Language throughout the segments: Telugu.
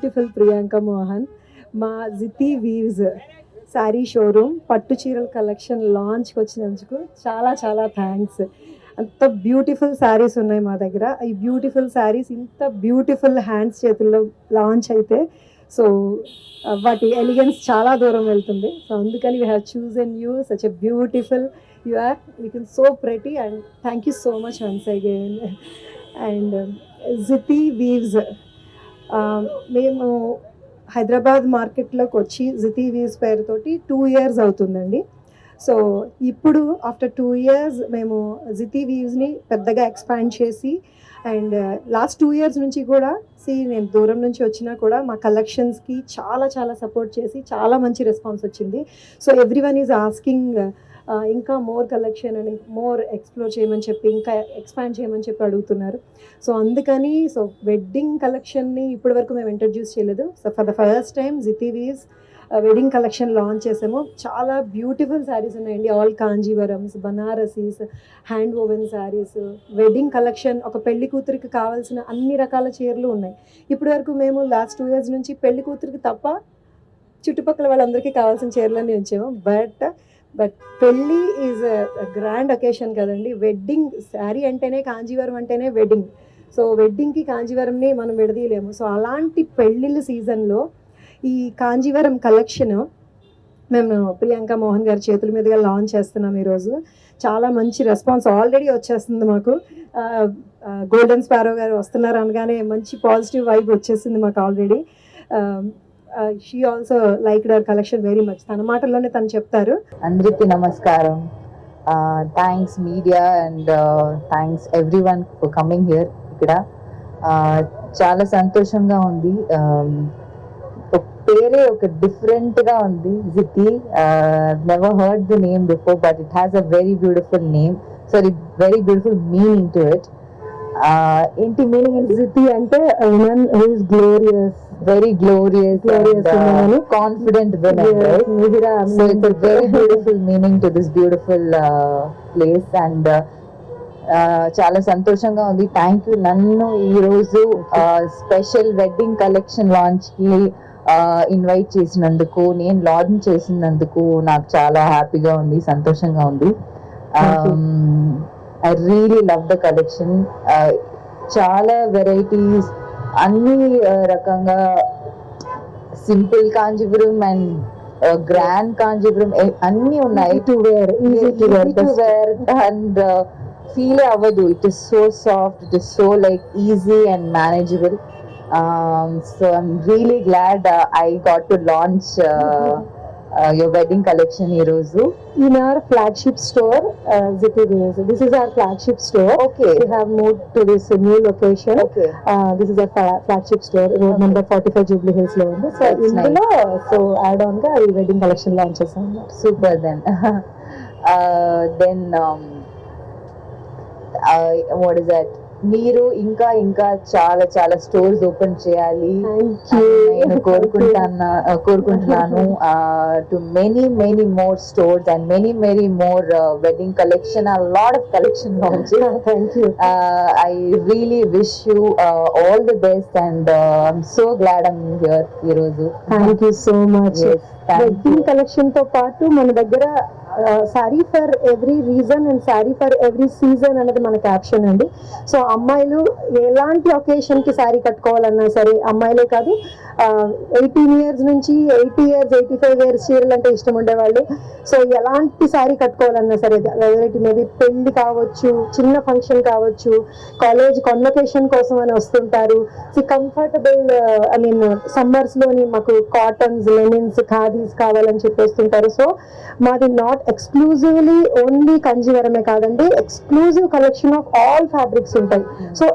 బ్యూటిఫుల్ ప్రియాంక మోహన్. మా జితి వీవ్స్ శారీ షోరూమ్ పట్టు చీరల కలెక్షన్ లాంచ్కి వచ్చినందుకు చాలా చాలా థ్యాంక్స్. అంత బ్యూటిఫుల్ శారీస్ ఉన్నాయి మా దగ్గర. ఈ బ్యూటిఫుల్ శారీస్ ఇంత బ్యూటిఫుల్ హ్యాండ్స్ చేతుల్లో లాంచ్ అయితే సో వాటి ఎలిగెన్స్ చాలా దూరం వెళ్తుంది. సో అందుకని we have chosen you such a beautiful you are looking so pretty and thank you so much once again. And Jithi weaves మేము హైదరాబాద్ మార్కెట్లోకి వచ్చి జితి వీవ్స్ పేరుతోటి 2 years అవుతుందండి. సో ఇప్పుడు ఆఫ్టర్ 2 years మేము జితి వీవ్స్ని పెద్దగా ఎక్స్పాండ్ చేసి అండ్ లాస్ట్ 2 years నుంచి కూడా నేను దూరం నుంచి వచ్చినా కూడా మా కలెక్షన్స్కి చాలా చాలా సపోర్ట్ చేసి చాలా మంచి రెస్పాన్స్ వచ్చింది. So every one is asking ఇంకా మోర్ కలెక్షన్ అని మోర్ ఎక్స్ప్లోర్ చేయమని చెప్పి ఇంకా ఎక్స్పాండ్ చేయమని చెప్పి అడుగుతున్నారు. సో అందుకని సో వెడ్డింగ్ కలెక్షన్ని ఇప్పటి వరకు మేము ఇంట్రడ్యూస్ చేయలేదు. So for the first time Jithi weaves wedding collection launch చేసాము. చాలా బ్యూటిఫుల్ శారీస్ ఉన్నాయండి. All Kanjeevarams, Banarasis, hand woven saris, wedding collection, ఒక పెళ్లి కూతురికి కావాల్సిన అన్ని రకాల చీరలు ఉన్నాయి. ఇప్పటి వరకు మేము లాస్ట్ 2 years నుంచి పెళ్లి కూతురికి తప్ప చుట్టుపక్కల వాళ్ళందరికీ కావాల్సిన చీరలన్నీ ఉంచాము. బట్ పెళ్ళి ఈజ్ గ్రాండ్ ఒకేషన్ కదండి. వెడ్డింగ్ శారీ అంటేనే కాంజీవరం అంటేనే వెడ్డింగ్. సో వెడ్డింగ్కి కాంజీవరంని మనం విడదీయలేము. సో అలాంటి పెళ్ళిళ్ళ సీజన్లో ఈ కాంజీవరం కలెక్షన్ మేము ప్రియాంక మోహన్ గారి చేతుల మీదుగా లాంచ్ చేస్తున్నాం ఈరోజు. చాలా మంచి రెస్పాన్స్ ఆల్రెడీ వచ్చేస్తుంది మాకు. గోల్డెన్ స్పారో గారు వస్తున్నారు అనగానే మంచి పాజిటివ్ వైబ్ వచ్చేసింది మాకు already. She also liked our collection very much. తన మాటల్లోనే తను చెప్తారు. అందరికీ నమస్కారం. Thanks media and thanks everyone for coming here. ఇక్కడ చాలా సంతోషంగా ఉంది. పేరే ఒక డిఫరెంట్ గా ఉంది, Jithi. Never heard the name before but it has a very beautiful name. Sorry, very beautiful meaning to it. ఏంటి మీనింగ్ ఇన్ జితి అంటే woman who is glorious, very glorious and confident women, right? So it's a very beautiful meaning to this beautiful place and చాలా సంతోషంగా ఉంది. థ్యాంక్ యూ నన్ను ఈరోజు స్పెషల్ వెడ్డింగ్ కలెక్షన్ లాంచ్ కి ఇన్వైట్ చేసినందుకు, నేను లాంచ్ చేసినందుకు నాకు చాలా హ్యాపీగా ఉంది, సంతోషంగా ఉంది. I really love the collection. చాలా వెరైటీస్, అన్ని రకంగా simple Kanjeevaram and grand Kanjeevaram అన్ని ఉన్నాయి. To wear, easy to wear and feel అవ్వదు. It is so soft, it is so like easy and manageable. So I'm really glad I got to launch your wedding collection ఈరోజు in our flagship store, Zithi Weaves. This is our flagship store. Okay, we have moved to this new location. Okay, this is our flagship store, road number 45 Jubilee Hills lo undi. So indulo so add on ga ee wedding collection launch chesam. Super then. Then what is that? మీరు ఇంకా ఇంకా చాలా చాలా స్టోర్స్ ఓపెన్ చేయాలి నేను కోరుకుంటున్నాను. To many more stores and many more wedding collection, a lot of collection launches. Thank you. I really wish you all the best and I'm so glad I'm here ఈరోజు. Thank you so much. Yes, wedding collection తో పాటు మన దగ్గర sari for every reason and sari for every season అనేది మన క్యాప్షన్ అండి. సో అమ్మాయిలు ఎలాంటి ఒకేషన్ కి శారీ కట్టుకోవాలన్నా సరే, అమ్మాయిలే కాదు 18 years నుంచి 80 years 85 years చీరలు అంటే ఇష్టం ఉండేవాళ్ళు. సో ఎలాంటి శారీ కట్టుకోవాలన్నా సరే, మేబీ పెళ్లి కావచ్చు, చిన్న ఫంక్షన్ కావచ్చు, కాలేజ్ కన్వకేషన్ కోసం అని వస్తుంటారు. సో కంఫర్టబుల్ సమ్మర్స్ లోని మాకు కాటన్స్, లెనిన్స్, ఖాదీస్ కావాలని చెప్పేస్తుంటారు. సో మాది నాట్ ఎక్స్క్లూజివ్లీ ఓన్లీ కంజీవరమే కాదండి, exclusive collection of all fabrics ఉంటాయి. So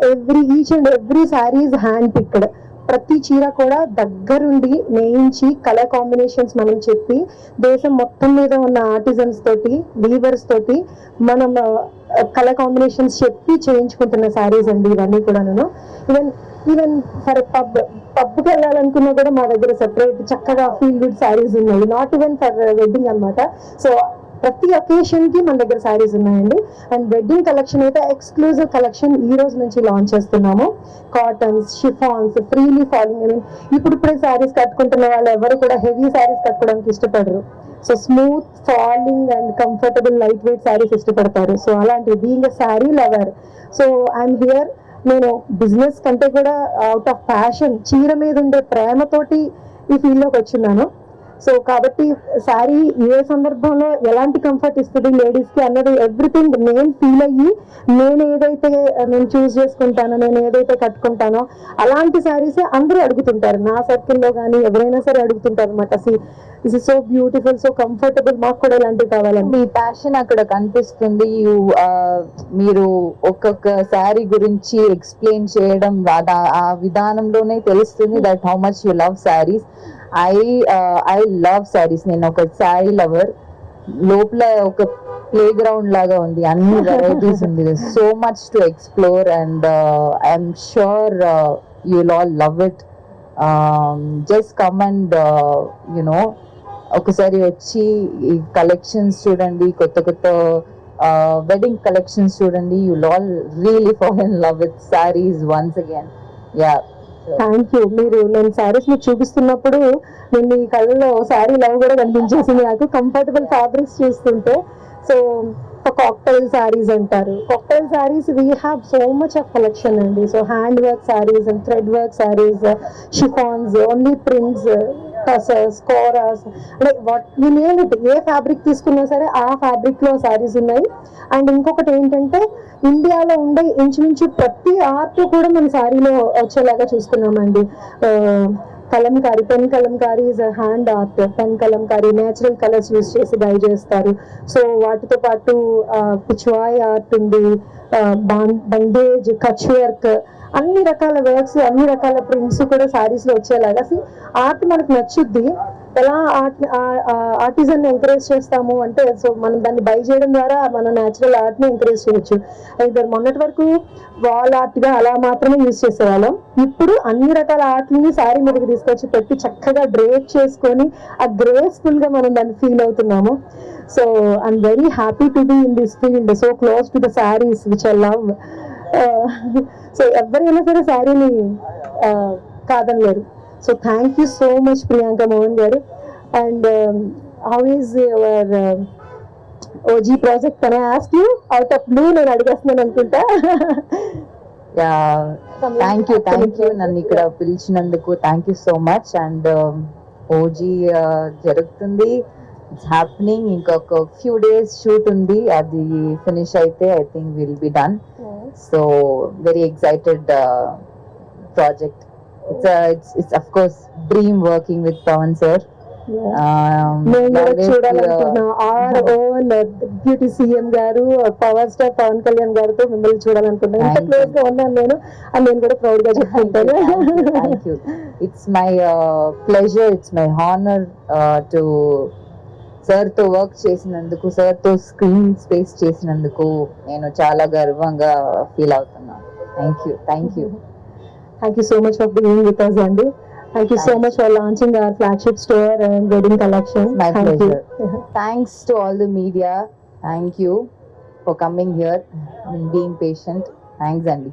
each and every sari is hand picked. ప్రతి చీర కూడా దగ్గరుండి నేయించి కలర్ కాంబినేషన్స్ మనం చెప్పి దేశం మొత్తం మీద ఉన్న ఆర్టిజన్స్ తోటి, వీవర్స్ తోటి మనం కలర్ కాంబినేషన్స్ చెప్పి చేయించుకుంటున్న శారీస్ అండి ఇవన్నీ కూడా. ఈవెన్ ఫర్ పబ్కి వెళ్ళాలనుకున్నా కూడా మా దగ్గర సెపరేట్ చక్కగా ఫీల్ గుడ్ శారీస్ ఉన్నాయి. నాట్ ఈవెన్ ఫర్ వెడ్డింగ్ అనమాట. సో ప్రతి ఒకేషన్కి మన దగ్గర శారీస్ ఉన్నాయండి. అండ్ వెడ్డింగ్ కలెక్షన్ అయితే ఎక్స్క్లూజివ్ కలెక్షన్ ఈ రోజు నుంచి లాంచ్ చేస్తున్నాము. Cottons, chiffons, freely falling. ఇప్పుడే శారీస్ కట్టుకుంటున్న వాళ్ళు ఎవరు కూడా హెవీ శారీస్ కట్టుకోవడానికి ఇష్టపడరు. So smooth falling and comfortable light weight saris ఇష్టపడతారు. సో అలాంటి being a sari lover, so I'm here. నేను బిజినెస్ కంటే కూడా అవుట్ ఆఫ్ ప్యాషన్, చీర మీద ఉండే ప్రేమతోటి ఈ ఫీల్డ్లోకి వచ్చున్నాను. సో కాబట్టి శారీ ఏ సందర్భంలో ఎలాంటి కంఫర్ట్ ఇస్తుంది లేడీస్కి అన్నది ఎవ్రీథింగ్ నేను ఫీల్ అయ్యి నేను చూస్ చేసుకుంటానో, నేను ఏదైతే కట్టుకుంటానో అలాంటి శారీసే అందరూ అడుగుతుంటారు. నా సర్కిల్లో కానీ ఎవరైనా సరే అడుగుతుంటారు అనమాట. This is so beautiful, so comfortable, మాకు కూడా ఇలాంటివి కావాలండి. మీ ప్యాషన్ అక్కడ కనిపిస్తుంది. మీరు ఒక్కొక్క శారీ గురించి ఎక్స్ప్లెయిన్ చేయడం ఆ విధానంలోనే తెలుస్తుంది that how much you love saris. I love saris. నేను ఒక శారీ లవర్. లోపల ఒక ప్లే గ్రౌండ్ లాగా ఉంది, అన్ని వెరైటీస్ ఉంది, so much to explore and I'm sure you'll all love it. Just come and you know ఒకసారి వచ్చి ఈ కలెక్షన్స్ చూడండి, కొత్త కొత్త వెడ్డింగ్ కలెక్షన్స్ చూడండి. You'll all really fall in love with saris once again. Yeah, thank you. నేను శారీస్ మీకు చూపిస్తున్నప్పుడు నేను మీ కళ్ళలో శారీ లవ్ కూడా కనిపించేసింది నాకు, కంఫర్టబుల్ ఫ్యాబ్రిక్స్ చూస్తుంటే. సో కాక్టైల్ శారీస్ అంటారు. Cocktail saris we have so much of collection అండి. So hand work saris and thread work saris, chiffons, only prints, tussars, koras, like what you name it. ఏ ఫ్యాబ్రిక్ తీసుకున్నా సరే ఆ ఫ్యాబ్రిక్లో శారీస్ ఉన్నాయి. అండ్ ఇంకొకటి ఏంటంటే ఇండియాలో ఉండే ఇంచుమించు ప్రతి ఆర్ట్ కూడా మన శారీలో వచ్చేలాగా చూస్తున్నామండి. Kalamkari, pen Kalamkari is hand art. Pen Kalamkari natural colours use చేసి డై చేస్తారు. సో వాటితో పాటు పిచ్వాయ్ ఆర్ట్ ఉంది, బండేజ్, కచ్ వర్క్, అన్ని రకాల వర్క్స్, అన్ని రకాల ప్రింట్స్ కూడా శారీస్ లో వచ్చేలాగా ఆర్ట్ మనకు నచ్చుద్ది. ఎలా ఆర్టిజన్ ఎంకరేజ్ చేస్తాము అంటే, సో మనం దాన్ని బై చేయడం ద్వారా మనం న్యాచురల్ ఆర్ట్ ని ఎంకరేజ్ చేయొచ్చు. అయితే మొన్నటి వరకు వాల్ ఆర్ట్ గా అలా మాత్రమే యూజ్ చేసేవాళ్ళం. ఇప్పుడు అన్ని రకాల ఆర్ట్ని శారీ మీదకి తీసుకొచ్చి పెట్టి చక్కగా డ్రేప్ చేసుకొని ఆ గ్రేస్ఫుల్ గా మనం దాన్ని ఫీల్ అవుతున్నాము. So I'm very happy to be in this field, so close to the saris which I love. So ఎవరైనా సరే శారీని కాదనలేరు. So thank you so much Priyanka Mohan garu. And how is your OG project? Can I ask you out of blue? నేను అడిగేస్తున్నాను అనుకుంటా. థ్యాంక్ యూ నన్ను ఇక్కడ పిలిచినందుకు. Thank you so much. And OG జరుగుతుంది, ఇట్స్ హ్యాపెనింగ్. ఇంకొక ఫ్యూ డేస్ షూట్ ఉంది, అది ఫినిష్ అయితే I think will be done. So very excited project. It's of course dream working with Pawan sir. చూడాలనుకున్నా our own beauty CM garu, power star Pawan Kalyan గారితో మిమ్మల్ని చూడాలనుకున్నా. ఎంత క్లోజ్ గా ఉన్నాను నేను, అని నేను కూడా ప్రౌడ్ గా చెప్పుకుంటాను. Thank you. It's my pleasure, it's my honour to sir తో వర్క్ చేసినందుకు, సార్ తో స్క్రీన్ స్పేస్ చేసినందుకు నేను చాలా గర్వంగా ఫీల్ అవుతున్నాను. Thank you so much for being with us, Andy. Thank you so much for launching our flagship store and wedding collection. My pleasure. Thanks to all the media. Thank you for coming here and being patient. Thanks, Andy.